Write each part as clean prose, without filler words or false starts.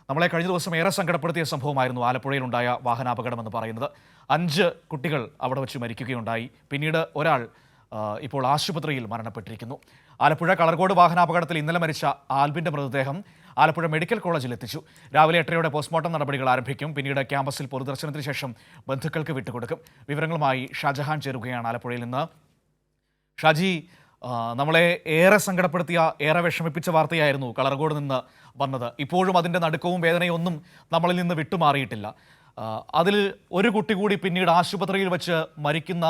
നമ്മളെ കഴിഞ്ഞ ദിവസം ഏറെ സങ്കടപ്പെടുത്തിയ സംഭവമായിരുന്നു ആലപ്പുഴയിലുണ്ടായ വാഹനാപകടമെന്ന് പറയുന്നത്. 5 കുട്ടികൾ അവിടെ വെച്ച് മരിക്കുകയുണ്ടായി. പിന്നീട് ഒരാൾ ഇപ്പോൾ ആശുപത്രിയിൽ മരണപ്പെട്ടിരിക്കുന്നു. ആലപ്പുഴ കളർകോട് വാഹനാപകടത്തിൽ ഇന്നലെ മരിച്ച ആൽബിന്റെ മൃതദേഹം ആലപ്പുഴ മെഡിക്കൽ കോളേജിൽ എത്തിച്ചു. രാവിലെ 8:30 പോസ്റ്റ്മോർട്ടം നടപടികൾ ആരംഭിക്കും. പിന്നീട് ക്യാമ്പസിൽ പൊതുദർശനത്തിന് ശേഷം ബന്ധുക്കൾക്ക് വിട്ടുകൊടുക്കും. വിവരങ്ങളുമായി ഷാജഹാൻ ചേരുകയാണ് ആലപ്പുഴയിൽ നിന്ന്. ഷാജി, നമ്മളെ ഏറെ സങ്കടപ്പെടുത്തിയ, ഏറെ വിഷമിപ്പിച്ച വാർത്തയായിരുന്നു കളർകോട് നിന്ന് വന്നത്. ഇപ്പോഴും അതിൻ്റെ നടുക്കവും വേദനയും ഒന്നും നമ്മളിൽ നിന്ന് വിട്ടുമാറിയിട്ടില്ല. അതിൽ ഒരു കുട്ടി കൂടി പിന്നീട് ആശുപത്രിയിൽ വെച്ച് മരിക്കുന്ന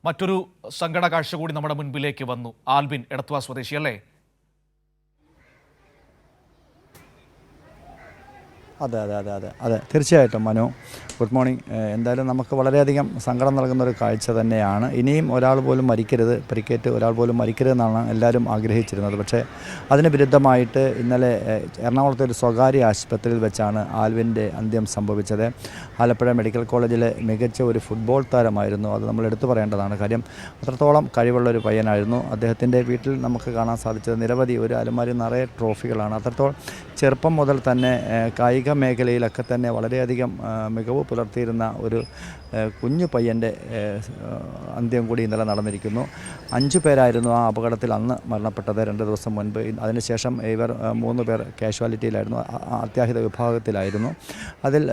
മറ്റൊരു സങ്കട കാഴ്ച കൂടി നമ്മുടെ മുൻപിലേക്ക് വന്നു. ആൽബിൻ, എടത്വ സ്വദേശി അല്ലേ? അതെ അതെ അതെ അതെ അതെ തീർച്ചയായിട്ടും മനു, ഗുഡ് മോർണിംഗ്. എന്തായാലും നമുക്ക് വളരെയധികം സങ്കടം നൽകുന്ന ഒരു കാഴ്ച തന്നെയാണ്. ഇനിയും ഒരാൾ പോലും മരിക്കരുത്, പരിക്കേറ്റ് ഒരാൾ പോലും മരിക്കരുതെന്നാണ് എല്ലാവരും ആഗ്രഹിച്ചിരുന്നത്. പക്ഷേ അതിന് വിരുദ്ധമായിട്ട് ഇന്നലെ എറണാകുളത്തെ ഒരു സ്വകാര്യ ആശുപത്രിയിൽ വെച്ചാണ് ആൽവിൻ്റെ അന്ത്യം സംഭവിച്ചത്. ആലപ്പുഴ മെഡിക്കൽ കോളേജിലെ മികച്ച ഒരു ഫുട്ബോൾ താരമായിരുന്നു. അത് നമ്മൾ എടുത്തു പറയേണ്ടതാണ്. കാര്യം അത്രത്തോളം കഴിവുള്ളൊരു പയ്യനായിരുന്നു. അദ്ദേഹത്തിൻ്റെ വീട്ടിൽ നമുക്ക് കാണാൻ സാധിച്ചത് നിരവധി ഒരു അലമാരി നിറയെ ട്രോഫികളാണ്. അത്രത്തോളം ചെറുപ്പം മുതൽ തന്നെ കായിക മേഖലയിലൊക്കെ തന്നെ വളരെയധികം മികവ് പുലർത്തിയിരുന്ന ഒരു കുഞ്ഞു പയ്യൻ്റെ അന്ത്യം കൂടി ഇന്നലെ നടന്നിരിക്കുന്നു. 5 പേരായിരുന്നു ആ അപകടത്തിൽ അന്ന് മരണപ്പെട്ടത് 2 ദിവസം മുൻപ്. അതിനുശേഷം ഇവർ 3 പേർ കാഷ്വാലിറ്റിയിലായിരുന്നു, അത്യാഹിത വിഭാഗത്തിലായിരുന്നു. അതിൽ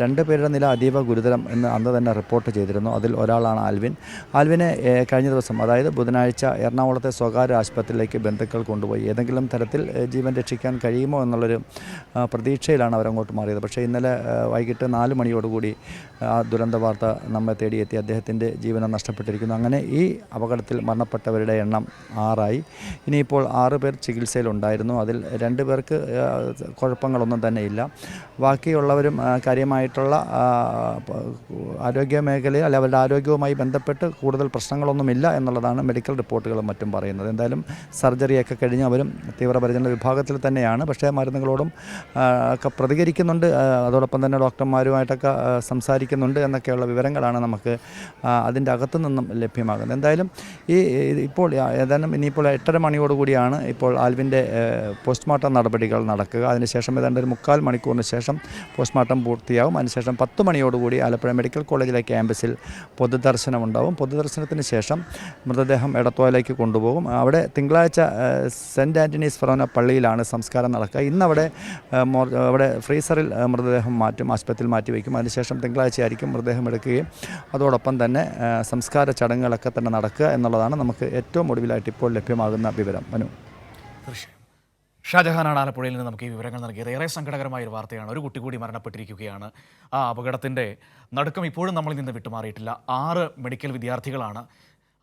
2 പേരുടെ നില അതീവ ഗുരുതരം എന്ന് അന്ന് തന്നെ റിപ്പോർട്ട് ചെയ്തിരുന്നു. അതിൽ ഒരാളാണ് ആൽവിൻ. ആൽവിനെ കഴിഞ്ഞ ദിവസം, അതായത് ബുധനാഴ്ച, എറണാകുളത്തെ സ്വകാര്യ ആശുപത്രിയിലേക്ക് ബന്ധുക്കൾ കൊണ്ടുപോയി. ഏതെങ്കിലും തരത്തിൽ ജീവൻ രക്ഷിക്കാൻ കഴിയുമോ എന്നുള്ളൊരു പ്രതീക്ഷയിലാണ് അവരങ്ങോട്ട് മാറിയത്. പക്ഷേ ഇന്നലെ വൈകിട്ട് 4 മണിയോടുകൂടി ആ ദുരന്ത വാർത്ത നമ്മെ തേടിയെത്തി. അദ്ദേഹത്തിൻ്റെ ജീവനം നഷ്ടപ്പെട്ടിരിക്കുന്നു. അങ്ങനെ ഈ അപകടത്തിൽ മരണപ്പെട്ടവരുടെ എണ്ണം 6 ആയി. ഇനിയിപ്പോൾ 6 പേർ ചികിത്സയിലുണ്ടായിരുന്നു. അതിൽ 2 പേർക്ക് കുഴപ്പങ്ങളൊന്നും തന്നെ ഇല്ല. ബാക്കിയുള്ളവരും കാര്യമായിട്ടുള്ള ആരോഗ്യ മേഖലയിൽ അല്ല, അവരുടെ ആരോഗ്യവുമായി ബന്ധപ്പെട്ട് കൂടുതൽ പ്രശ്നങ്ങളൊന്നുമില്ല എന്നുള്ളതാണ് മെഡിക്കൽ റിപ്പോർട്ടുകളും മറ്റും പറയുന്നത്. എന്തായാലും സർജറിയൊക്കെ കഴിഞ്ഞ് അവരും തീവ്രപരിചരണ വിഭാഗത്തിൽ തന്നെയാണ്. പക്ഷേ മരുന്നുകളോടും ഒക്കെ പ്രതികരിക്കുന്നുണ്ട്. അതോടൊപ്പം തന്നെ ഡോക്ടർമാരുമായിട്ടൊക്കെ സംസാരിക്കുന്നുണ്ട് എന്നൊക്കെയുള്ള വിവരങ്ങളാണ് നമുക്ക് അതിൻ്റെ അകത്തു നിന്നും ലഭ്യമാകുന്നത്. എന്തായാലും ഇപ്പോൾ ഏതാനും ഇനിയിപ്പോൾ 8:30 മണിയോടുകൂടിയാണ് ഇപ്പോൾ ആൽവിൻ്റെ പോസ്റ്റ്മോർട്ടം നടപടികൾ നടക്കുക. അതിനുശേഷം ഏതാണ്ട് ഒരു 3/4 മണിക്കൂറിന് ശേഷം പോസ്റ്റ്മോർട്ടം പൂർത്തിയാവും. അതിനുശേഷം 10 മണിയോടുകൂടി ആലപ്പുഴ മെഡിക്കൽ കോളേജിലെ ക്യാമ്പസിൽ പൊതുദർശനം ഉണ്ടാവും. പൊതുദർശനത്തിന് ശേഷം മൃതദേഹം എടത്വയിലേക്ക് കൊണ്ടുപോകും. അവിടെ തിങ്കളാഴ്ച സെൻറ്റ് ആൻ്റണീസ് ഫെറോന പള്ളിയിലാണ് സംസ്കാരം നടക്കുക. ഇന്നവിടെ അവിടെ ഫ്രീസറിൽ മൃതദേഹം മാറ്റും, ആശുപത്രിയിൽ മാറ്റിവെക്കും. അതിനുശേഷം തിങ്കളാഴ്ചയായിരിക്കും മൃതദേഹം എടുക്കുകയും അതോടൊപ്പം തന്നെ സംസ്കാര ചടങ്ങുകളൊക്കെ തന്നെ നടക്കുക എന്നുള്ളതാണ് നമുക്ക് ഏറ്റവും ഒടുവിലായിട്ട് ഇപ്പോൾ ലഭ്യമാകുന്ന വിവരം. മനു, ഷാജഹാനാണ് ആലപ്പുഴയിൽ നിന്ന് നമുക്ക് ഈ വിവരങ്ങൾ നൽകിയത്. ഏറെ സങ്കടകരമായ ഒരു വാർത്തയാണ്. ഒരു കുട്ടി കൂടി മരണപ്പെട്ടിരിക്കുകയാണ്. ആ അപകടത്തിൻ്റെ നടുക്കം ഇപ്പോഴും നമ്മളിൽ നിന്ന് വിട്ടുമാറിയിട്ടില്ല. 6 മെഡിക്കൽ വിദ്യാർത്ഥികളാണ്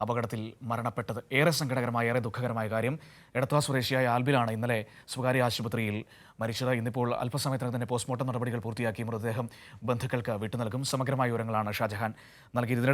അപകടത്തിൽ മരണപ്പെട്ടത്. ഏറെ സങ്കടകരമായ, ഏറെ ദുഃഖകരമായ കാര്യം. എടത്വ സ്വദേശിയായ ആൽബിനാണ് ഇന്നലെ സ്വകാര്യ ആശുപത്രിയിൽ മരിച്ചത്. ഇന്നിപ്പോൾ അല്പസമയത്തിന് തന്നെ പോസ്റ്റ്മോർട്ടം നടപടികൾ പൂർത്തിയാക്കി മൃതദേഹം ബന്ധുക്കൾക്ക് വിട്ടു നൽകും. സമഗ്രമായ വിവരങ്ങളാണ് ഷാജഹാൻ നൽകിയത്.